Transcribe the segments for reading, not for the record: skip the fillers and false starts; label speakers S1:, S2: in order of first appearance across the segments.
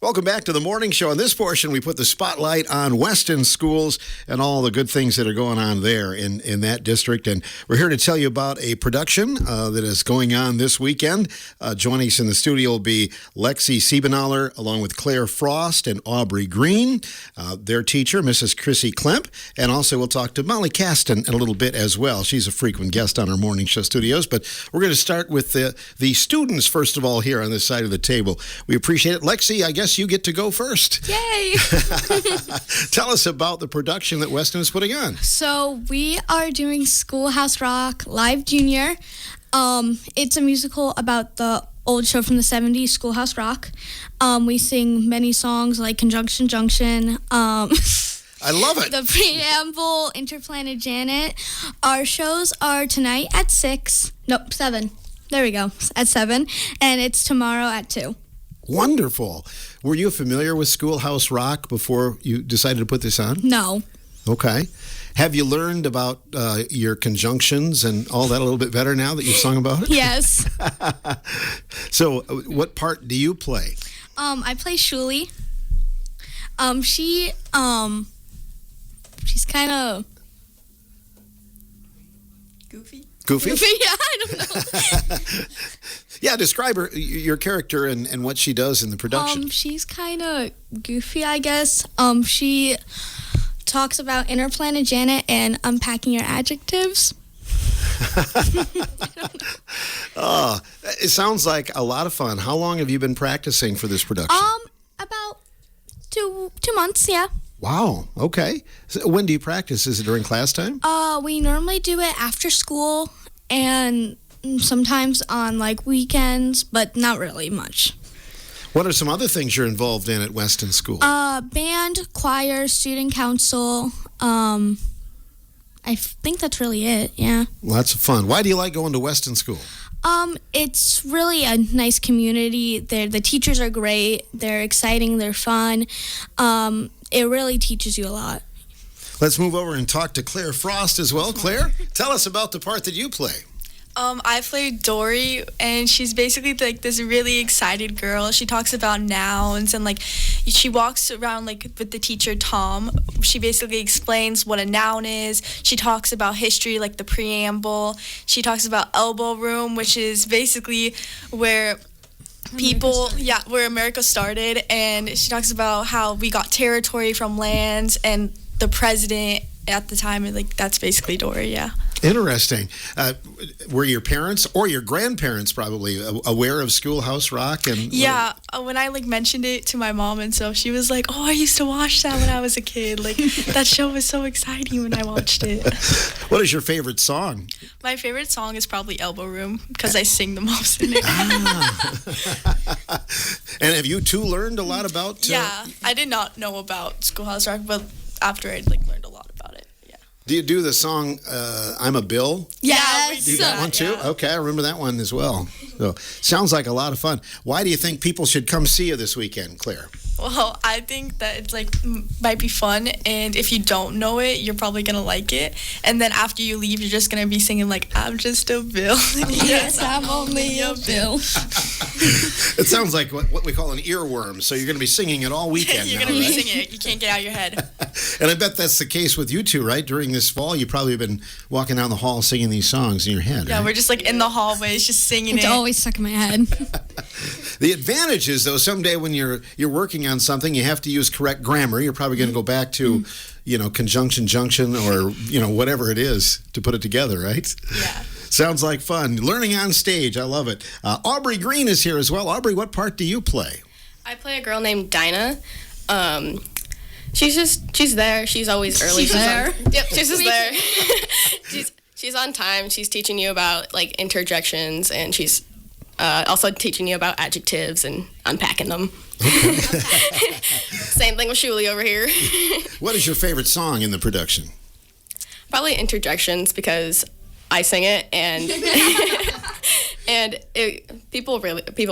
S1: Welcome back to the morning show. In this portion, we put the spotlight on Weston Schools and all the good things that are going on there in that district. And we're here to tell you about a production that is going on this weekend. Joining us in the studio will be Lexi Siebenaler, along with Claire Frost and Aubrey Green, their teacher, Mrs. Chrissy Klemp. And also we'll talk to Molly Caston in a little bit as well. She's a frequent guest on our morning show studios. But we're going to start with the students, first of all, here on this side of the table. We appreciate it. Lexi, I guess you get to go first.
S2: Yay!
S1: Tell us about the production that Weston is putting on.
S2: So we are doing Schoolhouse Rock Live Junior. It's a musical about the old show from the 70s, Schoolhouse Rock. We sing many songs like Conjunction Junction.
S1: I love it.
S2: The Preamble, Interplanet Janet. Our shows are tonight at 7. There we go, at 7. And it's tomorrow at 2.
S1: Wonderful. Were you familiar with Schoolhouse Rock before you decided to put this on?
S2: No.
S1: Okay. Have you learned about your conjunctions and all that a little bit better now that you've sung about it?
S2: Yes.
S1: So what part do you play?
S2: I play Shuli. She's kind of
S1: Goofy?
S2: Yeah, I don't know.
S1: Yeah, describe your character and what she does in the production.
S2: She's kind of goofy, I guess. She talks about Interplanet Janet and unpacking your adjectives.
S1: Oh, it sounds like a lot of fun. How long have you been practicing for this production?
S2: About two months, yeah.
S1: Wow, okay. So when do you practice? Is it during class time?
S2: We normally do it after school and sometimes on like weekends, but not really much.
S1: What are some other things you're involved in at Weston School?
S2: Band, choir, student council. I think that's really it, yeah.
S1: Lots of fun. Why do you like going to Weston School?
S2: It's really a nice community. The teachers are great. They're exciting. They're fun. It really teaches you a lot.
S1: Let's move over and talk to Claire Frost as well. Claire, tell us about the part that you play.
S3: I play Dory, and she's basically like this really excited girl. She talks about nouns, and like she walks around like with the teacher Tom. She basically explains what a noun is. She talks about history, like the preamble. She talks about elbow room, which is basically where where America started. And she talks about how we got territory from lands and the president at the time, and like that's basically Dory, yeah.
S1: Interesting. Were your parents or your grandparents probably aware of Schoolhouse Rock?
S3: Yeah, when I like mentioned it to my mom and so she was like, "Oh, I used to watch that when I was a kid. Like that show was so exciting when I watched it."
S1: What is your favorite song?
S3: My favorite song is probably Elbow Room because I sing the most in it.
S1: And have you two learned a lot about?
S3: Yeah, I did not know about Schoolhouse Rock, but after I like learned a lot about it. Yeah.
S1: Do you do the song "I'm a Bill"?
S3: Yes.
S1: We do that one too?
S3: Yeah.
S1: Okay, I remember that one as well. So sounds like a lot of fun. Why do you think people should come see you this weekend, Claire?
S3: Well, I think that it's like might be fun, and if you don't know it, you're probably gonna like it. And then after you leave, you're just gonna be singing like, "I'm just a Bill."
S2: Yes, I'm only a Bill.
S1: It sounds like what we call an earworm. So you're going to be singing it all weekend.
S3: You're
S1: now,
S3: gonna be
S1: right?
S3: singing it. You can't get out of your head.
S1: And I bet that's the case with you two, right? During this fall, you probably have been walking down the hall singing these songs in your head.
S3: Yeah,
S1: right?
S3: we're just like in the hallways, just singing
S2: It's
S3: it.
S2: always stuck in my head.
S1: The advantage is, though, someday when you're working on something, you have to use correct grammar. You're probably going to go back to, conjunction, junction, or whatever it is to put it together, right?
S3: Yeah.
S1: Sounds like fun. Learning on stage, I love it. Aubrey Green is here as well. Aubrey, what part do you play?
S4: I play a girl named Dinah. She's there. She's always early.
S2: She's there?
S4: Yep, she's just there. she's on time. She's teaching you about like interjections, and she's also teaching you about adjectives and unpacking them. Okay. Same thing with Shuli over here.
S1: What is your favorite song in the production?
S4: Probably interjections because I sing it, and people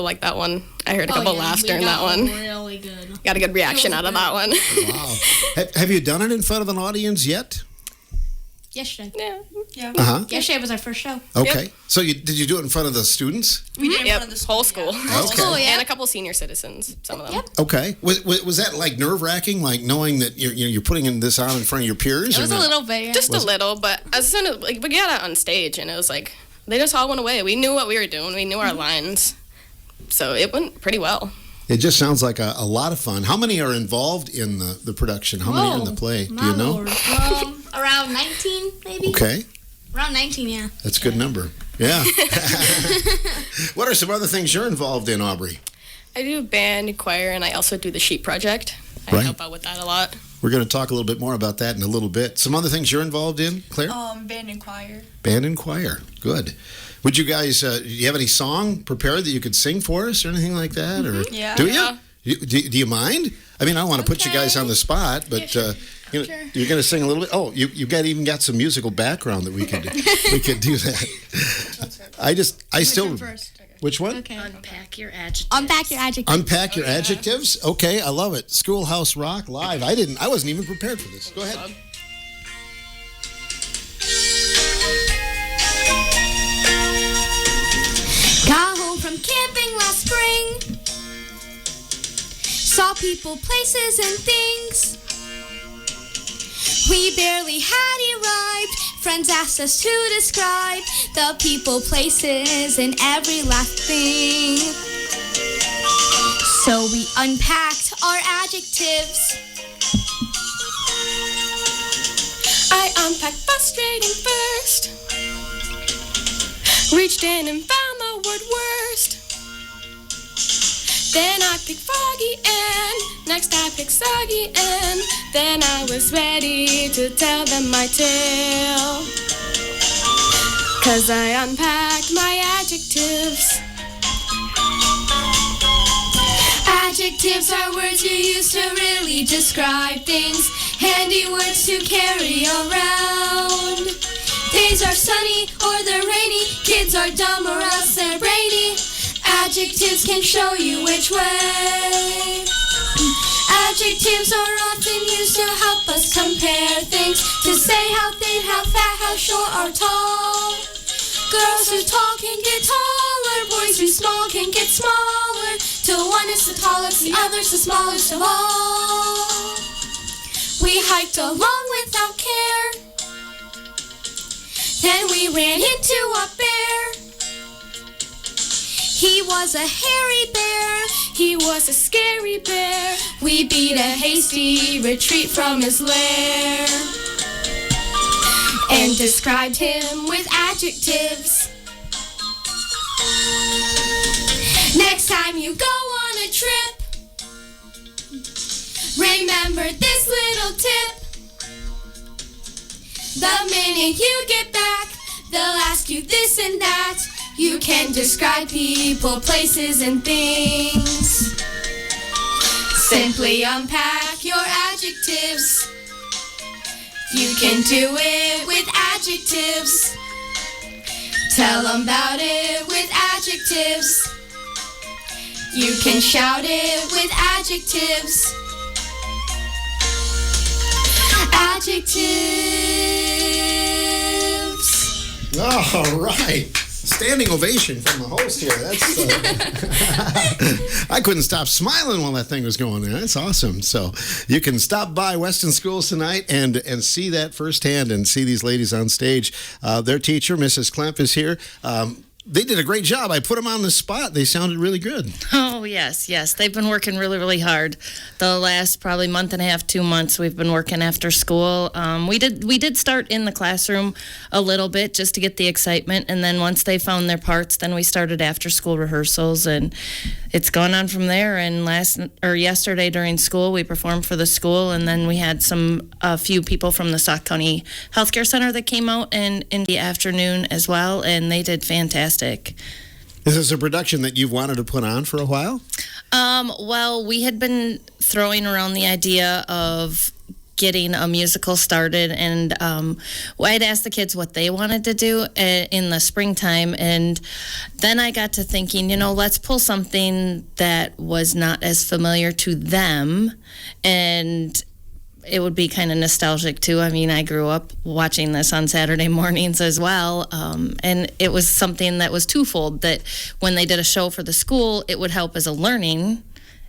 S4: like that one. I heard a couple laughs during that one.
S2: Really good.
S4: Got a good reaction out of that one.
S1: Wow. Have you done it in front of an audience yet?
S2: Yesterday.
S3: Yeah.
S2: Yesterday was our first show.
S1: Okay.
S4: Yep.
S1: So did you do it in front of the students?
S3: We did in
S4: Yep,
S3: front of the
S4: whole school.
S3: Yeah.
S1: Okay.
S2: School, yeah.
S4: And a couple senior citizens, some of them.
S2: Yep.
S1: Okay. Was that like nerve wracking, like knowing that you're putting this on in front of your peers?
S2: It
S1: or
S2: was a
S1: not?
S2: little bit. Yeah.
S4: Just a little, but as soon as we got out on stage, and it was like they just all went away. We knew what we were doing. We knew our lines, so it went pretty well.
S1: It just sounds like a lot of fun. How many are involved in the production? How many are in the play? Do you know?
S2: Lord. Around 19, maybe.
S1: Okay.
S2: Around 19, yeah.
S1: That's a good number. Yeah. What are some other things you're involved in, Aubrey?
S4: I do band, choir, and I also do the sheep project. I
S1: Right.
S4: help out with that a lot.
S1: We're going to talk a little bit more about that in a little bit. Some other things you're involved in, Claire?
S3: Band and choir.
S1: Band and choir. Good. Would you guys, do you have any song prepared that you could sing for us or anything like that? Or
S3: Yeah.
S1: Do you?
S4: Yeah.
S1: Do you mind? I mean, I don't want to put you guys
S2: Okay.
S1: on the spot, but
S2: sure.
S1: you know,
S2: Sure.
S1: you're going to sing a little bit. Oh, you even got some musical background that we could do that. I still.
S2: First.
S1: Which one?
S2: Okay.
S5: Unpack your adjectives.
S2: Unpack your adjective.
S1: Unpack your adjectives. Okay, I love it. Schoolhouse Rock live. I wasn't even prepared for this. Go ahead.
S2: Got home from camping last spring. Saw people, places, and things. We barely had arrived. Friends asked us to describe the people, places, and every last thing. So we unpacked our adjectives.
S4: I unpacked frustrating first. Reached in and found the word worst. Then I picked foggy and next I picked soggy and then I was ready to tell them my tale. 'Cause I unpacked my adjectives.
S2: Adjectives are words you use to really describe things. Handy words to carry around. Days are sunny or they're rainy. Kids are dumb or else they're brainy. Adjectives can show you which way. Adjectives are often used to help us compare things. To say how thin, how fat, how short or tall. Girls who tall can get taller. Boys who small can get smaller. Till one is the tallest, the other's the smallest of all. We hiked along without care. Then we ran into a bear. He was a hairy bear.
S4: He was a scary bear.
S2: We beat a hasty retreat from his lair. And described him with adjectives. Next time you go on a trip, remember this little tip. The minute you get back, they'll ask you this and that. You can describe people, places, and things. Simply unpack your adjectives. You can do it with adjectives. Tell them about it with adjectives. You can shout it with adjectives. Adjectives.
S1: All right. Standing ovation from the host here. That's I couldn't stop smiling while that thing was going there. That's awesome. So you can stop by Weston Schools tonight and see that firsthand and see these ladies on stage. Their teacher, Mrs. Klemp, is here. They did a great job. I put them on the spot. They sounded really good.
S5: Oh, yes. They've been working really, really hard. The last probably month and a half, 2 months, we've been working after school. We did start in the classroom a little bit just to get the excitement, and then once they found their parts, then we started after school rehearsals, and it's gone on from there. And yesterday during school, we performed for the school, and then we had a few people from the Sauk County Healthcare Center that came out in the afternoon as well, and they did fantastic.
S1: Is this a production that you've wanted to put on for a while?
S5: Well, we had been throwing around the idea of getting a musical started, and I'd asked the kids what they wanted to do in the springtime, and then I got to thinking, let's pull something that was not as familiar to them, and it would be kind of nostalgic too. I mean, I grew up watching this on Saturday mornings as well, and it was something that was twofold, that when they did a show for the school, it would help as a learning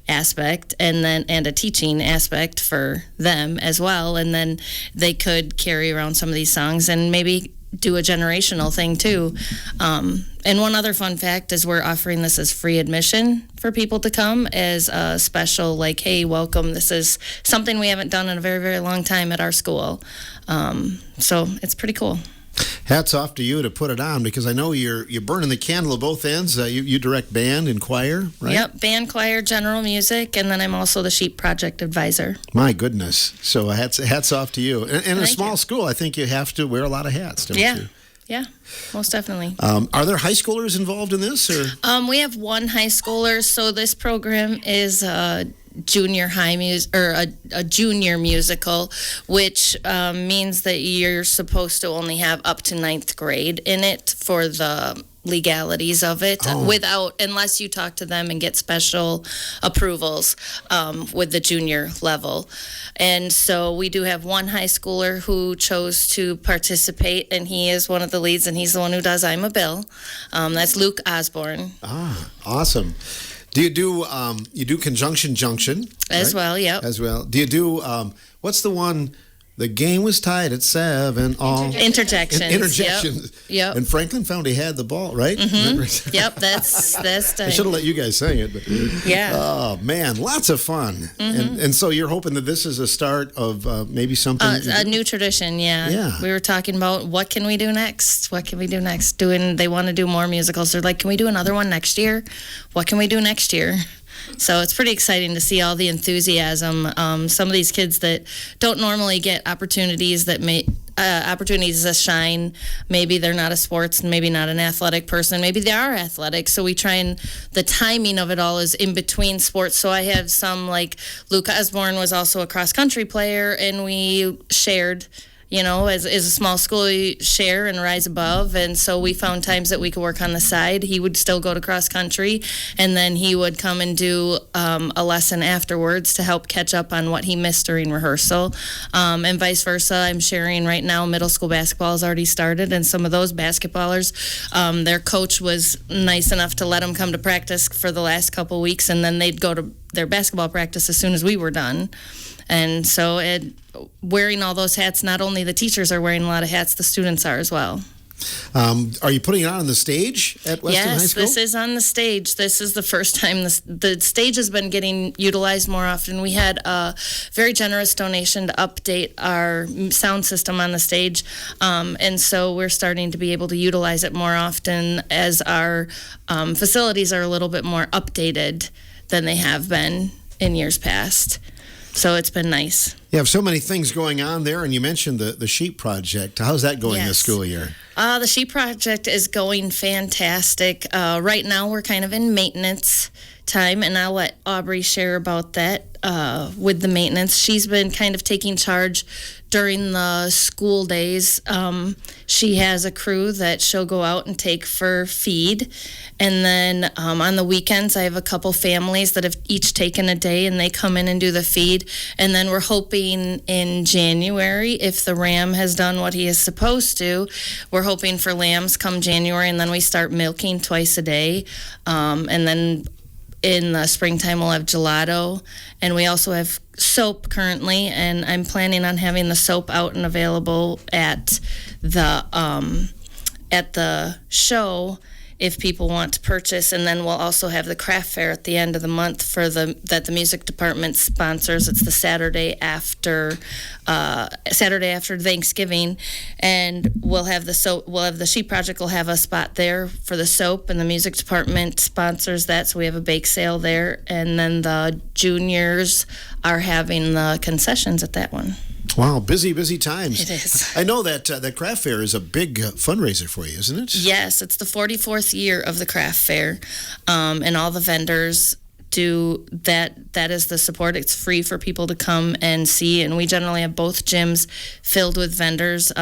S5: aspect and a teaching aspect for them as well, and then they could carry around some of these songs and maybe do a generational thing too. And one other fun fact is we're offering this as free admission for people to come, as a special, like, hey, welcome, this is something we haven't done in a very, very long time at our school. So it's pretty cool.
S1: Hats off to you to put it on, because I know you're burning the candle at both ends. You direct band and choir, right?
S5: Yep, band, choir, general music, and then I'm also the Sheep Project advisor.
S1: My goodness. So hats off to you. And in a small school, I think you have to wear a lot of hats, don't you?
S5: Yeah, most definitely.
S1: Are there high schoolers involved in this? Or?
S5: We have one high schooler, so this program is junior high music, or a junior musical, which means that you're supposed to only have up to ninth grade in it for the legalities of it, unless you talk to them and get special approvals with the junior level. And so we do have one high schooler who chose to participate, and he is one of the leads, and he's the one who does I'm a Bill. That's Luke Osborne.
S1: Awesome. Do you do Conjunction Junction?
S5: As
S1: right?
S5: well, yep.
S1: As well. Do you do, what's the one, the game was tied at 7, all...
S5: Interjections.
S1: Interjections.
S5: Yep.
S1: And Franklin found he had the ball, right?
S5: Mm-hmm. Yep, that's
S1: I should have let you guys sing it. But,
S5: yeah.
S1: Oh, man, lots of fun.
S5: Mm-hmm.
S1: And so you're hoping that this is a start of maybe something...
S5: a new tradition, yeah.
S1: Yeah.
S5: We were talking about what can we do next? What can we do next? They want to do more musicals. They're like, can we do another one next year? What can we do next year? So it's pretty exciting to see all the enthusiasm. Some of these kids that don't normally get opportunities to shine. Maybe they're not a sports, maybe not an athletic person. Maybe they are athletic. So we try, and the timing of it all is in between sports. So I have some, like Luke Osborne was also a cross country player, and we shared. As a small school, we share and rise above. And so we found times that we could work on the side. He would still go to cross country, and then he would come and do a lesson afterwards to help catch up on what he missed during rehearsal. And vice versa. I'm sharing right now, middle school basketball has already started, and some of those basketballers, their coach was nice enough to let them come to practice for the last couple weeks, and then they'd go to their basketball practice as soon as we were done. And so wearing all those hats, not only the teachers are wearing a lot of hats, the students are as well.
S1: Are you putting it on the stage at Weston High School?
S5: Yes, this is on the stage. This is the first time the stage has been getting utilized more often. We had a very generous donation to update our sound system on the stage, and so we're starting to be able to utilize it more often as our facilities are a little bit more updated than they have been in years past. So it's been nice.
S1: You have so many things going on there, and you mentioned the Sheep Project. How's that going this school year?
S5: The Sheep Project is going fantastic. Right now we're kind of in maintenance time, and I'll let Aubrey share about that with the maintenance. She's been kind of taking charge during the school days. She has a crew that she'll go out and take for feed. And then on the weekends, I have a couple families that have each taken a day, and they come in and do the feed. And then we're hoping in January, if the ram has done what he is supposed to, we're hoping for lambs come January, and then we start milking twice a day. And then in the springtime, we'll have gelato, and we also have soap currently, and I'm planning on having the soap out and available at the show if people want to purchase. And then we'll also have the craft fair at the end of the month that the music department sponsors. It's the Saturday after Thanksgiving, and we'll have the soap. We'll have the Sheep Project will have a spot there for the soap, and the music department sponsors that, so we have a bake sale there. And then the juniors are having the concessions at that one.
S1: Wow, busy times.
S5: It is.
S1: I know that that craft fair is a big fundraiser for you, isn't it?
S5: Yes, it's the 44th year of the craft fair, and all the vendors do that. That is the support. It's free for people to come and see, and we generally have both gyms filled with vendors.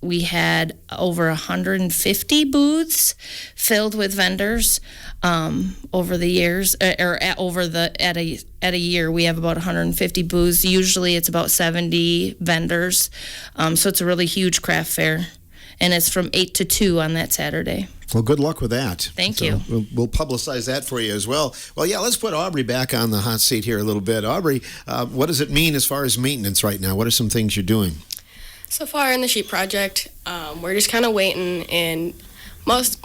S5: we had over 150 booths filled with vendors over the years, at a year we have about 150 booths. Usually it's about 70 vendors, so it's a really huge craft fair, and it's from 8 to 2 on that Saturday.
S1: Well, good luck with that.
S5: Thank you.
S1: We'll publicize that for you as well. Well, yeah, let's put Aubrey back on the hot seat here a little bit. Aubrey, what does it mean as far as maintenance right now? What are some things you're doing?
S4: So far in the sheep project, we're just kind of waiting, and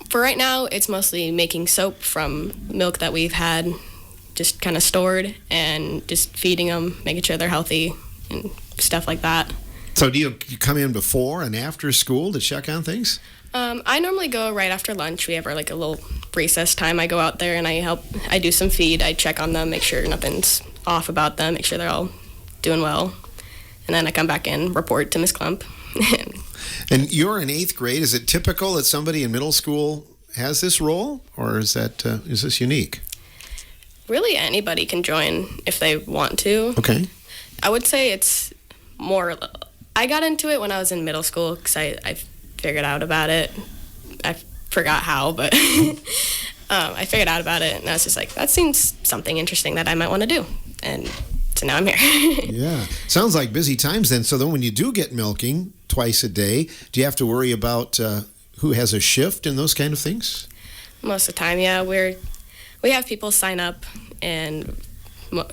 S4: for right now, it's mostly making soap from milk that we've had just kind of stored, and just feeding them, making sure they're healthy and stuff like that.
S1: So do you come in before and after school to check on things?
S4: I normally go right after lunch. We have a little recess time. I go out there and I do some feed. I check on them, make sure nothing's off about them, make sure they're all doing well. And then I come back in, report to Miss Klump.
S1: And you're in 8th grade. Is it typical that somebody in middle school has this role, or is this unique?
S4: Really, anybody can join if they want to.
S1: Okay.
S4: I would say it's more. I got into it when I was in middle school because I figured out about it. I forgot how, but I figured out about it, and I was just like, that seems something interesting that I might want to do. And so now I'm here.
S1: Yeah. Sounds like busy times then. So then when you do get milking twice a day, do you have to worry about who has a shift and those kind of things?
S4: Most of the time, yeah. We have people sign up and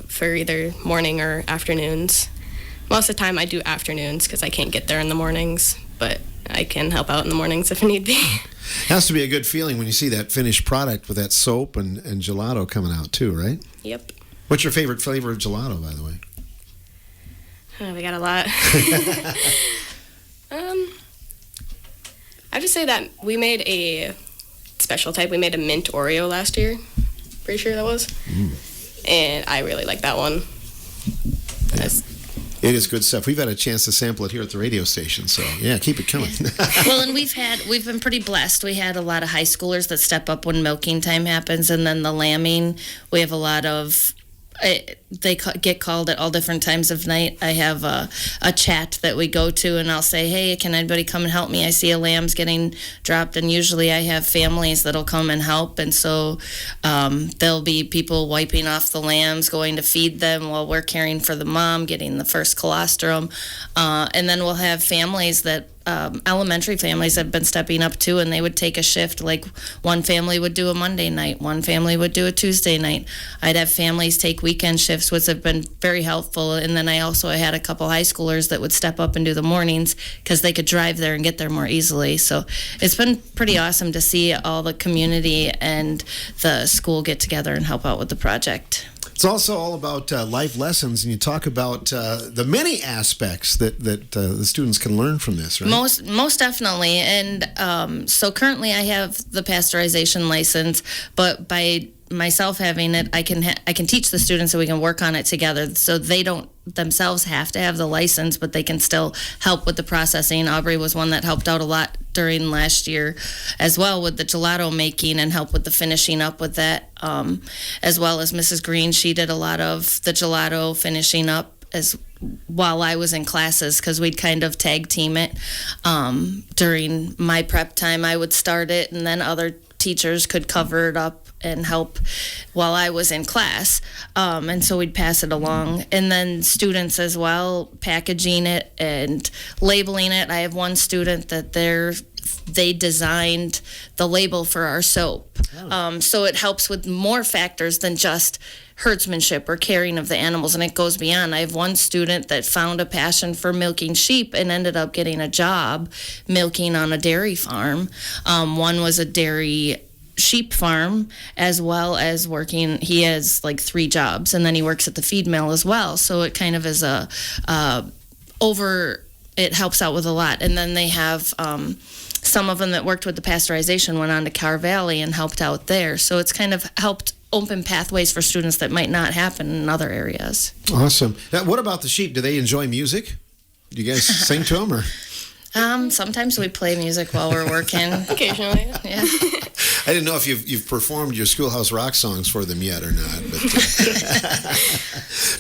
S4: for either morning or afternoons. Most of the time I do afternoons because I can't get there in the mornings, but I can help out in the mornings if need be.
S1: Has to be a good feeling when you see that finished product with that soap and gelato coming out too, right?
S4: Yep.
S1: What's your favorite flavor of gelato, by the way?
S4: Oh, we got a lot. I just say that we made a special type. We made a mint Oreo last year. Pretty sure that was. And I really like that one.
S1: It is good stuff. We've had a chance to sample it here at the radio station, so yeah, keep it coming.
S5: Well, and we've been pretty blessed. We had a lot of high schoolers that step up when milking time happens, and then the lambing. We have a lot of. They get called at all different times of night. I have a chat that we go to, and I'll say, hey, can anybody come and help me? I see a lamb's getting dropped, and usually I have families that'll come and help, and so there'll be people wiping off the lambs, going to feed them while we're caring for the mom, getting the first colostrum, and then we'll have families that elementary families have been stepping up too, and they would take a shift. Like one family would do a Monday night, one family would do a Tuesday night. I'd have families take weekend shifts, which have been very helpful. And then I had a couple high schoolers that would step up and do the mornings because they could drive there and get there more easily. So it's been pretty awesome to see all the community and the school get together and help out with the project.
S1: It's also all about life lessons, and you talk about the many aspects that the students can learn from this, right?
S5: Most definitely. And so currently I have the pasteurization license, but by myself having it, I can teach the students so we can work on it together. So they don't themselves have to have the license, but they can still help with the processing. Aubrey was one that helped out a lot during last year as well with the gelato making and help with the finishing up with that, as well as Mrs. Green. She did a lot of the gelato finishing up as while I was in classes because we'd kind of tag team it. During my prep time, I would start it, and then other teachers could cover it up and help while I was in class. And so we'd pass it along. And then students as well, packaging it and labeling it. I have one student that they designed the label for our soap. So it helps with more factors than just herdsmanship or caring of the animals, and it goes beyond. I have one student that found a passion for milking sheep and ended up getting a job milking on a dairy farm. One was a dairy sheep farm as well as working. He has like 3 jobs, and then he works at the feed mill as well. So it kind of is it helps out with a lot. And then they have some of them that worked with the pasteurization went on to Carr Valley and helped out there. So it's kind of helped open pathways for students that might not happen in other areas.
S1: Awesome. Now, what about the sheep? Do they enjoy music? Do you guys sing to them, or?
S5: Sometimes we play music while we're working.
S4: Occasionally.
S5: Yeah.
S1: I didn't know if you've performed your Schoolhouse Rock songs for them yet or not. But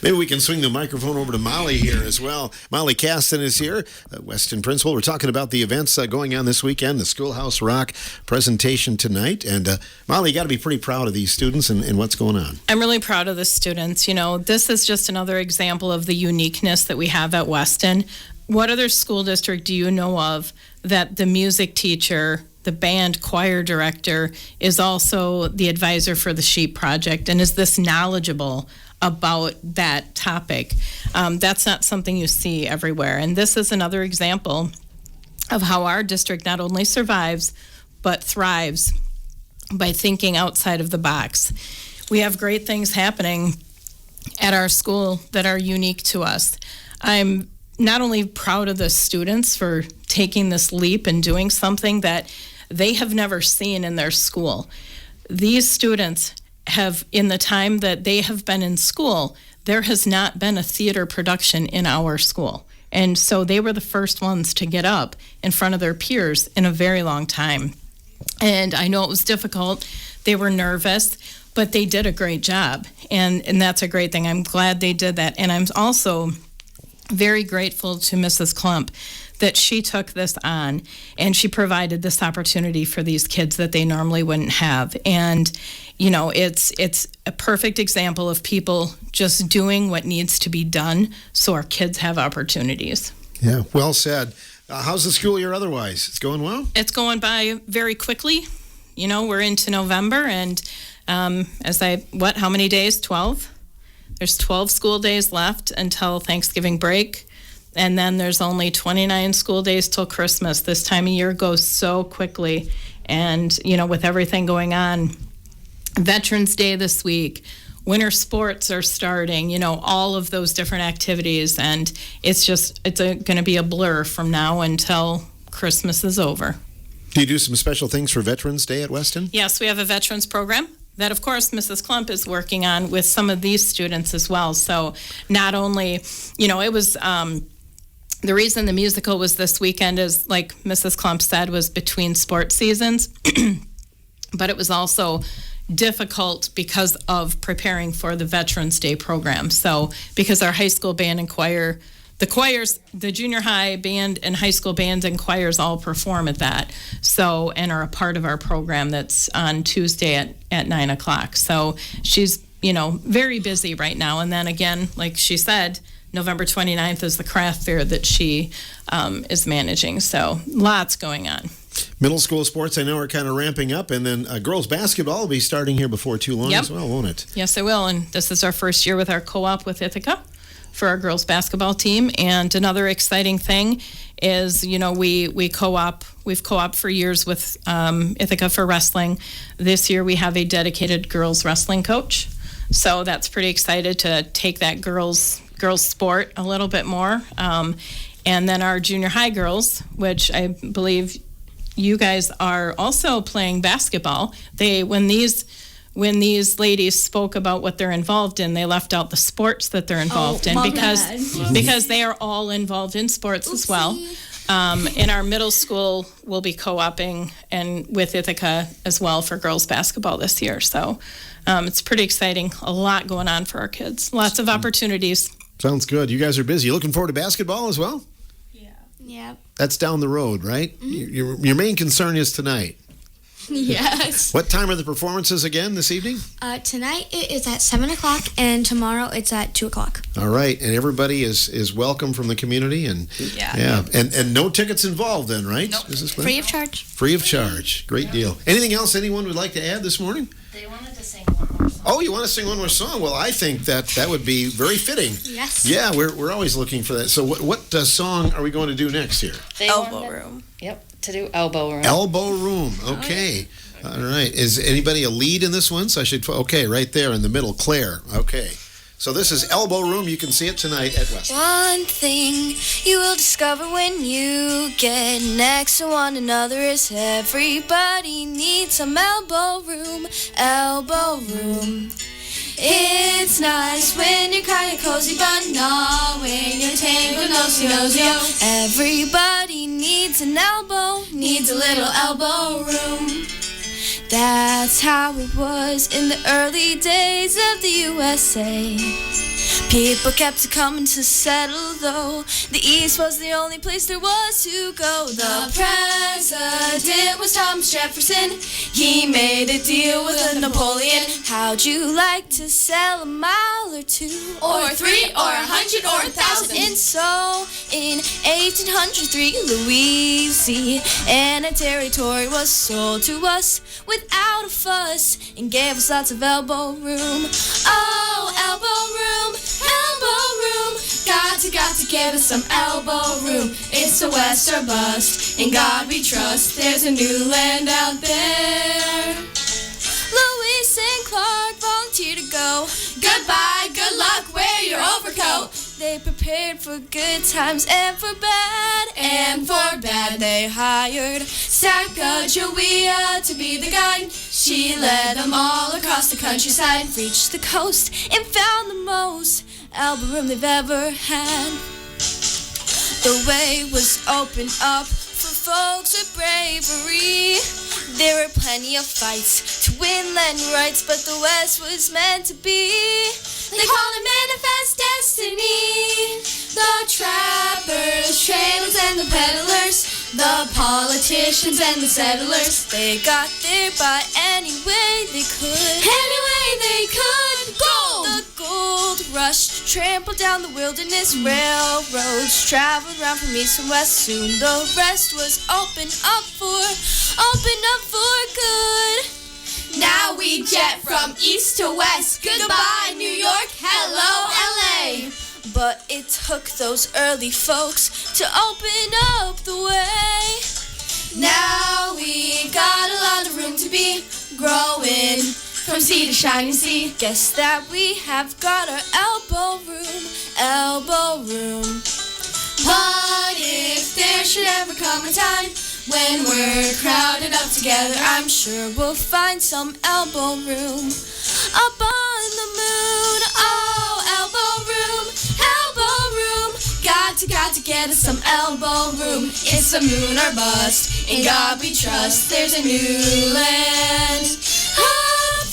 S1: maybe we can swing the microphone over to Molly here as well. Molly Caston is here, Weston principal. We're talking about the events going on this weekend, the Schoolhouse Rock presentation tonight. And Molly, you got to be pretty proud of these students and what's going on.
S6: I'm really proud of the students. You know, this is just another example of the uniqueness that we have at Weston. What other school district do you know of that the music teacher, the band choir director, is also the advisor for the SHEEP project and is this knowledgeable about that topic? That's not something you see everywhere. And this is another example of how our district not only survives, but thrives by thinking outside of the box. We have great things happening at our school that are unique to us. I'm not only proud of the students for taking this leap and doing something that they have never seen in their school. These students have, in the time that they have been in school, there has not been a theater production in our school. And so they were the first ones to get up in front of their peers in a very long time. And I know it was difficult. They were nervous, but they did a great job. And that's a great thing. I'm glad they did that. And I'm also very grateful to Mrs. Klump that she took this on and she provided this opportunity for these kids that they normally wouldn't have. And, you know, it's a perfect example of people just doing what needs to be done so our kids have opportunities.
S1: Yeah, well said. How's the school year otherwise? It's going well?
S6: It's going by very quickly. You know, we're into November and how many days? 12? There's 12 school days left until Thanksgiving break, and then there's only 29 school days till Christmas. This time of year goes so quickly, and, you know, with everything going on, Veterans Day this week, winter sports are starting, you know, all of those different activities, and it's going to be a blur from now until Christmas is over.
S1: Do you do some special things for Veterans Day at Weston?
S6: Yes, we have a veterans program that, of course, Mrs. Klump is working on with some of these students as well. So not only, you know, it was the reason the musical was this weekend is, like Mrs. Klump said, was between sports seasons, but it was also difficult because of preparing for the Veterans Day program. So because our high school band and choir, the choirs, the junior high band and high school bands and choirs all perform at that. So, and are a part of our program that's on Tuesday at 9 o'clock. So she's, you know, very busy right now. And then again, like she said, November 29th is the craft fair that she is managing. So lots going on.
S1: Middle school sports, I know, are kind of ramping up. And then girls basketball will be starting here before too long as well, won't it?
S6: Yes, it will. And this is our first year with our co-op with Ithaca for our girls basketball team. And another exciting thing is, you know, we've co-op for years with Ithaca for wrestling. This year we have a dedicated girls wrestling coach. So that's pretty excited to take that girls sport a little bit more. And then our junior high girls, which I believe you guys are also playing basketball. When these ladies spoke about what they're involved in, they left out the sports that they're involved in because they are all involved in sports as well. In our middle school, we'll be co-oping and with Ithaca as well for girls basketball this year. So it's pretty exciting. A lot going on for our kids. Lots of opportunities.
S1: Sounds good. You guys are busy. You looking forward to basketball as well?
S2: Yeah.
S1: That's down the road, right? Mm-hmm. Your main concern is tonight.
S2: Yes.
S1: What time are the performances again this evening?
S2: Tonight it is at 7 o'clock, and tomorrow it's at 2 o'clock.
S1: All right, and everybody is welcome from the community, and and no tickets involved then, right?
S2: Nope.
S1: Is this
S2: Free of charge.
S1: Free of charge. Great deal. Anything else anyone would like to add this morning?
S5: They wanted to sing one more song.
S1: Oh, you want to sing one more song? Well, I think that would be very fitting.
S2: Yes.
S1: Yeah, we're always looking for that. So what song are we going to do next here?
S3: Elbow Room.
S5: Yep, to do Elbow Room.
S1: Elbow Room. Okay. All right. Is anybody a lead in this one? So I should. Okay, right there in the middle, Claire. Okay. So this is Elbow Room. You can see it tonight at Weston.
S7: One thing you will discover when you get next to one another is everybody needs some elbow room, elbow room. It's nice when you're kind of cozy, but not when you're tangled nosy. Everybody needs an elbow, needs a little elbow room. That's how it was in the early days of the USA. People kept coming to settle, though the East was the only place there was to go. The president was Thomas Jefferson. He made a deal with Napoleon. How'd you like to sell a mile or two,
S4: Or 3 or 100 or 1,000.
S7: And so in 1803, Louisiana territory was sold to us without a fuss and gave us lots of elbow room. Oh, elbow room, elbow room. Got to give us some elbow room. It's a West or bust. In God we trust. There's a new land out there. Lewis and Clark volunteered to go.
S4: Goodbye, good luck, wear your overcoat.
S7: They prepared for good times and for bad.
S4: And for bad,
S7: They hired Sacagawea to be the guide. She led them all across the countryside, reached the coast, and found the most elbow room they've ever had. The way was opened up for folks with bravery. There were plenty of fights to win land rights, but the West was meant to be. They call it manifest destiny. The trappers, trailers, and the peddlers, the politicians and the settlers, they got there by any way they could. Any way they could. Gold! The gold rush trampled down the wilderness. Railroads traveled around from east and west. Soon the rest was opened up for good.
S4: now we jet from east to west. Goodbye, New York, hello, LA.
S7: But it took those early folks to open up the way.
S4: Now we got a lot of room to be growing from sea to shining sea.
S7: Guess that we have got our elbow room.
S4: But if there should ever come a time when we're crowded up together,
S7: I'm sure we'll find some elbow room up on the moon. Oh, elbow room.
S4: Got to get us some elbow room. It's a moon or bust. In God we trust. There's a new land up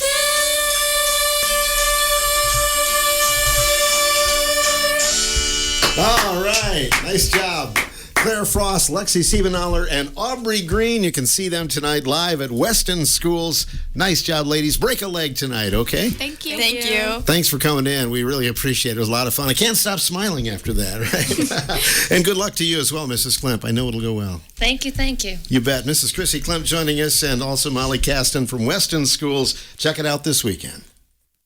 S4: there.
S1: All right. Nice job. Claire Frost, Lexi Siebenaller, and Aubrey Green. You can see them tonight live at Weston Schools. Nice job, ladies. Break a leg tonight, okay?
S3: Thank you.
S4: Thank you.
S1: Thanks for coming in. We really appreciate it. It was a lot of fun. I can't stop smiling after that, right? And good luck to you as well, Mrs. Klemp. I know it'll go well.
S5: Thank you, thank you.
S1: You bet. Mrs. Chrissy Klemp joining us, and also Molly Caston from Weston Schools. Check it out this weekend.